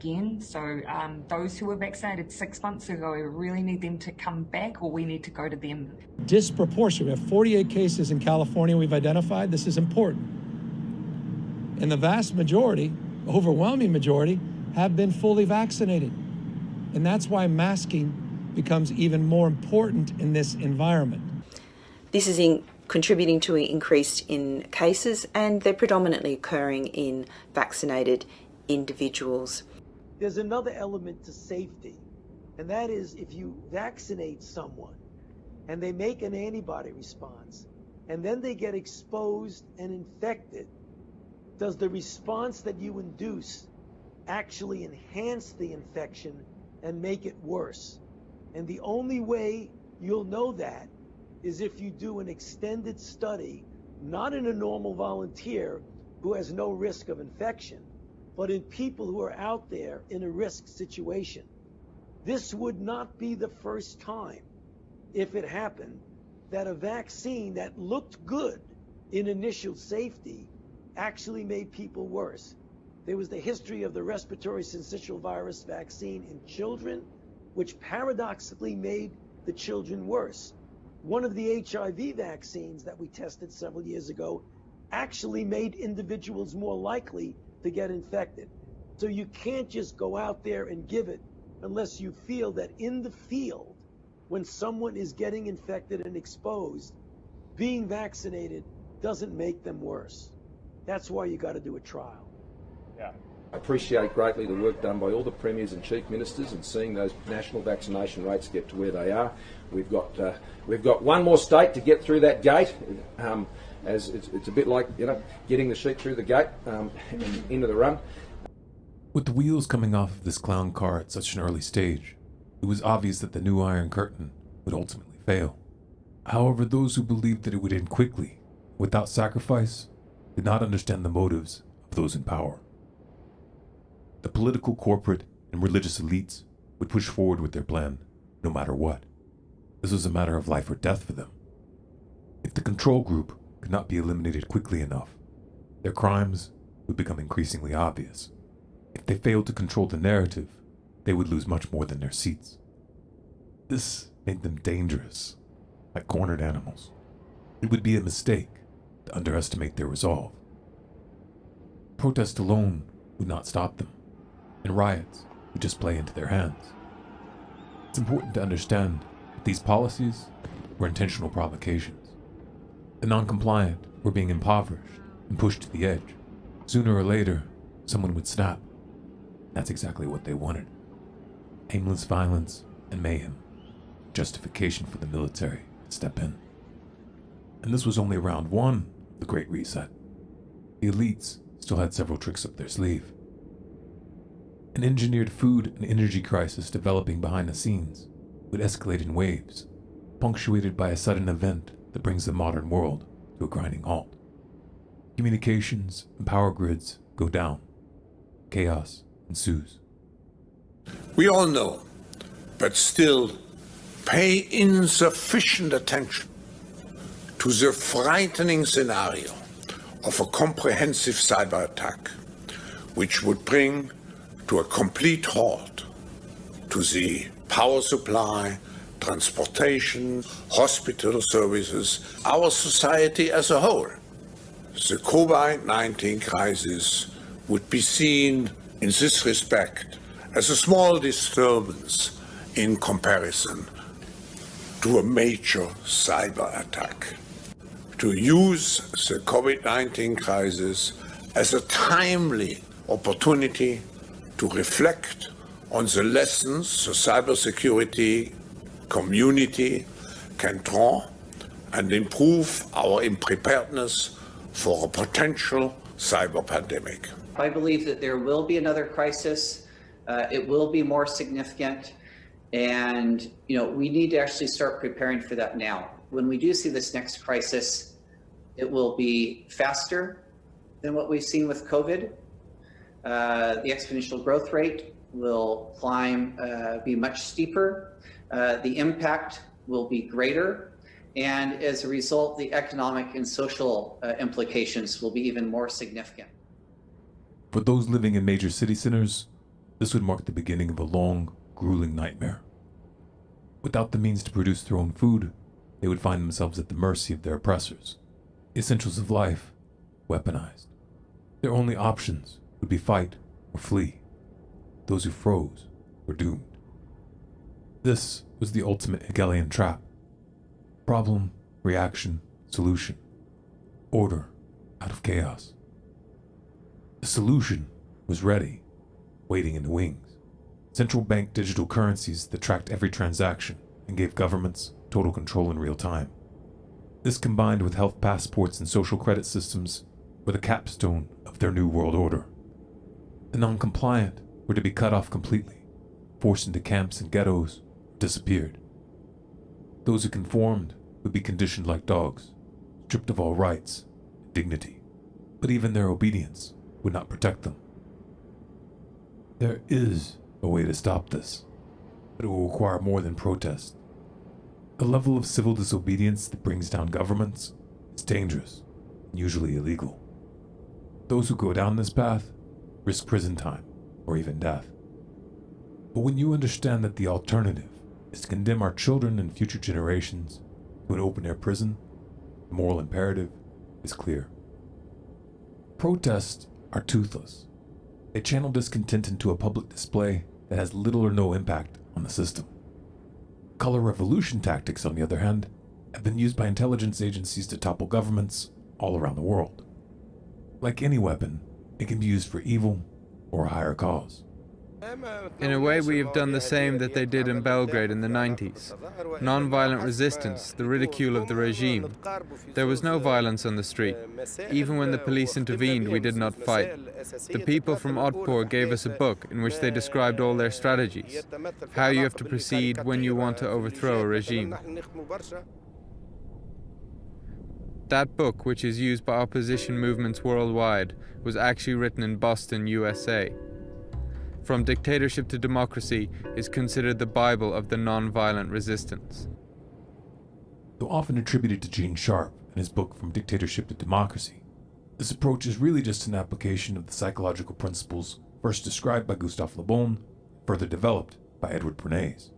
again. So those who were vaccinated 6 months ago, we really need them to come back, or we need to go to them. Disproportionate. We have 48 cases in California we've identified. This is important. And the vast majority, overwhelming majority, have been fully vaccinated. And that's why masking becomes even more important in this environment. This is contributing to an increase in cases, and they're predominantly occurring in vaccinated individuals. There's another element to safety, and that is if you vaccinate someone and they make an antibody response and then they get exposed and infected, does the response that you induce actually enhance the infection and make it worse? And the only way you'll know that is if you do an extended study, not in a normal volunteer who has no risk of infection, but in people who are out there in a risk situation. This would not be the first time, if it happened, that a vaccine that looked good in initial safety actually made people worse. There was the history of the respiratory syncytial virus vaccine in children, which paradoxically made the children worse. One of the HIV vaccines that we tested several years ago actually made individuals more likely to get infected. So you can't just go out there and give it unless you feel that in the field, when someone is getting infected and exposed, being vaccinated doesn't make them worse. That's why you got to do a trial. Yeah. I appreciate greatly the work done by all the premiers and chief ministers and seeing those national vaccination rates get to where they are. We've got one more state to get through that gate. As it's a bit like, getting the sheep through the gate and into the run. With the wheels coming off of this clown car at such an early stage, it was obvious that the new Iron Curtain would ultimately fail. However, those who believed that it would end quickly, without sacrifice, did not understand the motives of those in power. The political, corporate, and religious elites would push forward with their plan, no matter what. This was a matter of life or death for them. If the control group could not be eliminated quickly enough, their crimes would become increasingly obvious. If they failed to control the narrative, they would lose much more than their seats. This made them dangerous, like cornered animals. It would be a mistake to underestimate their resolve. Protest alone would not stop them, and riots would just play into their hands. It's important to understand that these policies were intentional provocations. The non-compliant were being impoverished and pushed to the edge. Sooner or later, someone would snap. That's exactly what they wanted. Aimless violence and mayhem. Justification for the military to step in. And this was only round one of the Great Reset. The elites still had several tricks up their sleeve. An engineered food and energy crisis developing behind the scenes would escalate in waves, punctuated by a sudden event that brings the modern world to a grinding halt. Communications and power grids go down. Chaos ensues. We all know, but still pay insufficient attention to the frightening scenario of a comprehensive cyber attack, which would bring to a complete halt to the power supply, transportation, hospital services, our society as a whole. The COVID-19 crisis would be seen in this respect as a small disturbance in comparison to a major cyber attack. To use the COVID-19 crisis as a timely opportunity to reflect on the lessons the cybersecurity community can draw and improve our preparedness for a potential cyber pandemic. I believe that there will be another crisis. It will be more significant. And, we need to actually start preparing for that now. When we do see this next crisis, it will be faster than what we've seen with COVID. The exponential growth rate will be much steeper. The impact will be greater. And as a result, the economic and social implications will be even more significant. For those living in major city centers, this would mark the beginning of a long, grueling nightmare. Without the means to produce their own food, they would find themselves at the mercy of their oppressors. The essentials of life, weaponized. Their only options would be fight or flee. Those who froze were doomed. This was the ultimate Hegelian trap. Problem, reaction, solution. Order out of chaos. The solution was ready, waiting in the wings. Central bank digital currencies that tracked every transaction and gave governments total control in real time. This combined with health passports and social credit systems were the capstone of their new world order. The non-compliant were to be cut off completely, forced into camps and ghettos, disappeared. Those who conformed would be conditioned like dogs, stripped of all rights and dignity. But even their obedience would not protect them. There is a way to stop this, but it will require more than protest. The level of civil disobedience that brings down governments is dangerous and usually illegal. Those who go down this path risk prison time or even death. But when you understand that the alternative is to condemn our children and future generations to an open-air prison, the moral imperative is clear. Protests are toothless. They channel discontent into a public display that has little or no impact on the system. Color revolution tactics, on the other hand, have been used by intelligence agencies to topple governments all around the world. Like any weapon, it can be used for evil or a higher cause. In a way, we have done the same that they did in Belgrade in the 90s. Non-violent resistance, the ridicule of the regime. There was no violence on the street. Even when the police intervened, we did not fight. The people from Otpor gave us a book in which they described all their strategies, how you have to proceed when you want to overthrow a regime. That book, which is used by opposition movements worldwide, was actually written in Boston, USA. From Dictatorship to Democracy is considered the Bible of the non-violent resistance. Though often attributed to Gene Sharp in his book From Dictatorship to Democracy, this approach is really just an application of the psychological principles first described by Gustave Le Bon, further developed by Edward Bernays.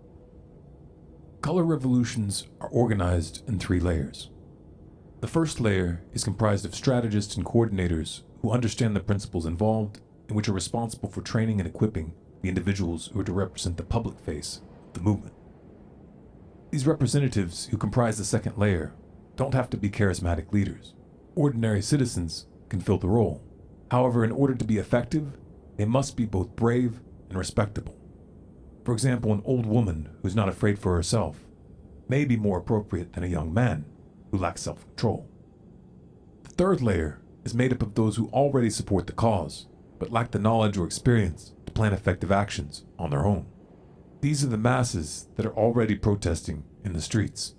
Color revolutions are organized in 3 layers. The first layer is comprised of strategists and coordinators who understand the principles involved and which are responsible for training and equipping the individuals who are to represent the public face of the movement. These representatives, who comprise the second layer, don't have to be charismatic leaders. Ordinary citizens can fill the role. However, in order to be effective, they must be both brave and respectable. For example, an old woman who's not afraid for herself may be more appropriate than a young man who lacks self-control. The third layer is made up of those who already support the cause, but lack the knowledge or experience to plan effective actions on their own. These are the masses that are already protesting in the streets.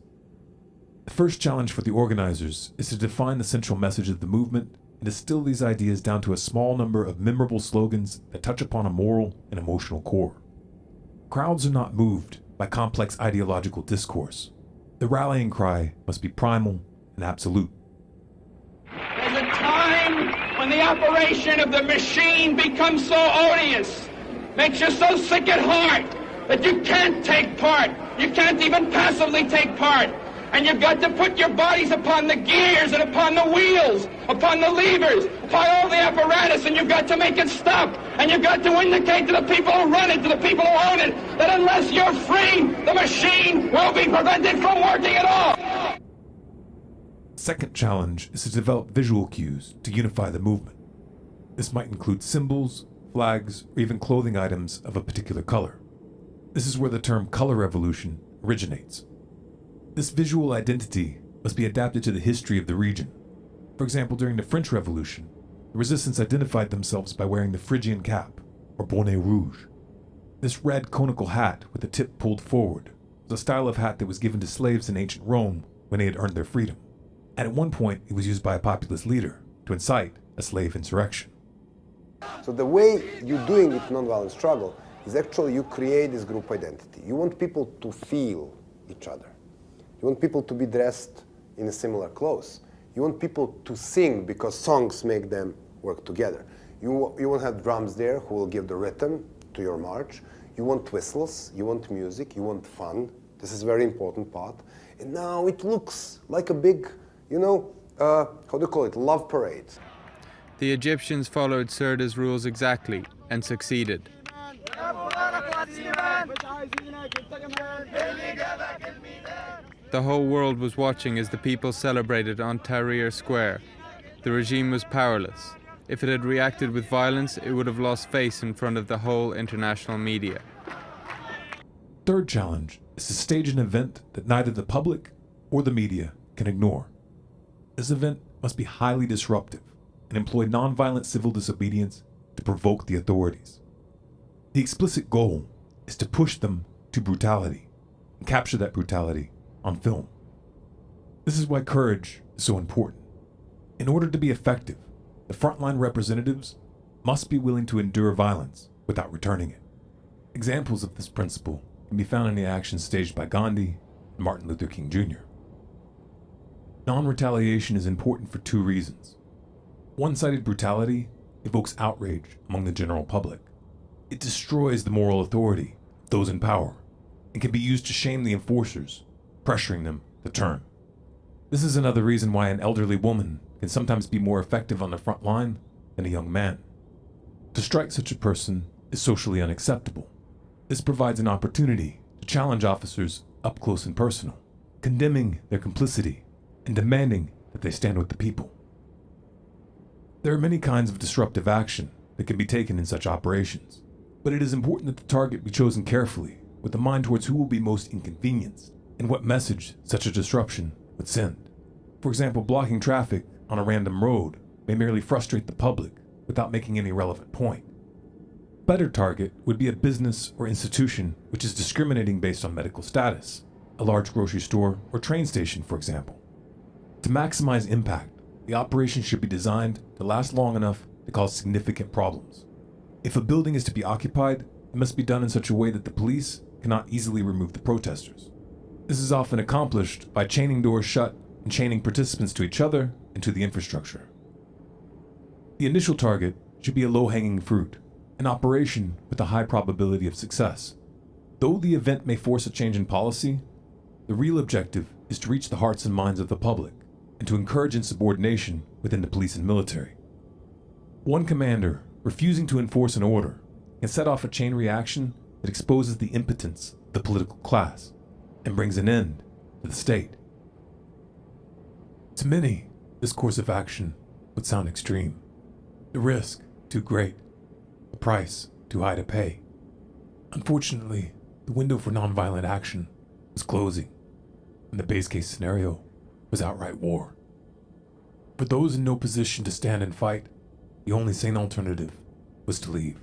The first challenge for the organizers is to define the central message of the movement and distill these ideas down to a small number of memorable slogans that touch upon a moral and emotional core. Crowds are not moved by complex ideological discourse. The rallying cry must be primal and absolute. There's a time when the operation of the machine becomes so odious, makes you so sick at heart that you can't take part. You can't even passively take part. And you've got to put your bodies upon the gears and upon the wheels, upon the levers, upon all the apparatus, and you've got to make it stop. And you've got to indicate to the people who run it, to the people who own it, that unless you're free, the machine will be prevented from working at all. Second challenge is to develop visual cues to unify the movement. This might include symbols, flags, or even clothing items of a particular color. This is where the term color revolution originates. This visual identity must be adapted to the history of the region. For example, during the French Revolution, the resistance identified themselves by wearing the Phrygian cap, or bonnet rouge. This red conical hat with the tip pulled forward was a style of hat that was given to slaves in ancient Rome when they had earned their freedom. And at one point, it was used by a populist leader to incite a slave insurrection. So the way you're doing it nonviolent struggle is actually you create this group identity. You want people to feel each other. You want people to be dressed in similar clothes. You want people to sing because songs make them work together. You won't have drums there who will give the rhythm to your march. You want whistles, you want music, you want fun. This is a very important part. And now it looks like a big, how do you call it, love parade. The Egyptians followed Sirda's rules exactly and succeeded. The whole world was watching as the people celebrated on Tahrir Square. The regime was powerless. If it had reacted with violence, it would have lost face in front of the whole international media. Third challenge is to stage an event that neither the public or the media can ignore. This event must be highly disruptive and employ nonviolent civil disobedience to provoke the authorities. The explicit goal is to push them to brutality and capture that brutality on film. This is why courage is so important. In order to be effective, the frontline representatives must be willing to endure violence without returning it. Examples of this principle can be found in the actions staged by Gandhi and Martin Luther King Jr. Non-retaliation is important for two reasons. One-sided brutality evokes outrage among the general public. It destroys the moral authority of those in power and can be used to shame the enforcers, pressuring them to turn. This is another reason why an elderly woman can sometimes be more effective on the front line than a young man. To strike such a person is socially unacceptable. This provides an opportunity to challenge officers up close and personal, condemning their complicity and demanding that they stand with the people. There are many kinds of disruptive action that can be taken in such operations, but it is important that the target be chosen carefully with a mind towards who will be most inconvenienced and what message such a disruption would send. For example, blocking traffic on a random road may merely frustrate the public without making any relevant point. A better target would be a business or institution which is discriminating based on medical status, a large grocery store or train station, for example. To maximize impact, the operation should be designed to last long enough to cause significant problems. If a building is to be occupied, it must be done in such a way that the police cannot easily remove the protesters. This is often accomplished by chaining doors shut and chaining participants to each other and to the infrastructure. The initial target should be a low-hanging fruit, an operation with a high probability of success. Though the event may force a change in policy, the real objective is to reach the hearts and minds of the public and to encourage insubordination within the police and military. One commander refusing to enforce an order can set off a chain reaction that exposes the impotence of the political class and brings an end to the state. To many, this course of action would sound extreme. The risk too great, the price too high to pay. Unfortunately, the window for nonviolent action was closing, and the base case scenario was outright war. For those in no position to stand and fight, the only sane alternative was to leave.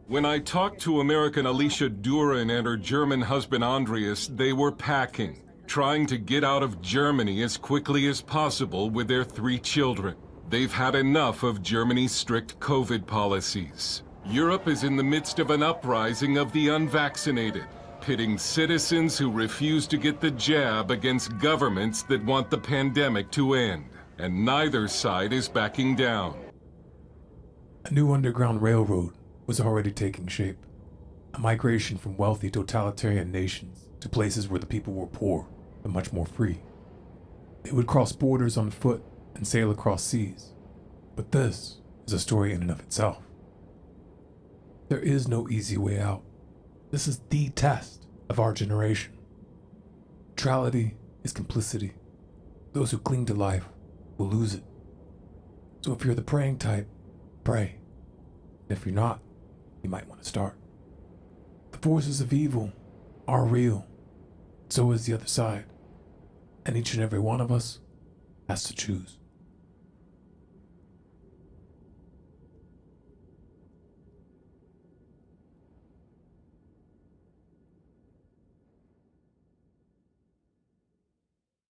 When I talked to American Alicia Duran and her German husband Andreas, they were packing, trying to get out of Germany as quickly as possible with their 3 children. They've had enough of Germany's strict COVID policies. Europe is in the midst of an uprising of the unvaccinated, pitting citizens who refuse to get the jab against governments that want the pandemic to end. And neither side is backing down. A new underground railroad was already taking shape. A migration from wealthy totalitarian nations to places where the people were poor but much more free. They would cross borders on foot and sail across seas. But this is a story in and of itself. There is no easy way out. This is the test of our generation. Neutrality is complicity. Those who cling to life will lose it. So if you're the praying type, pray. And if you're not, you might want to start. The forces of evil are real. So is the other side. And each and every one of us has to choose.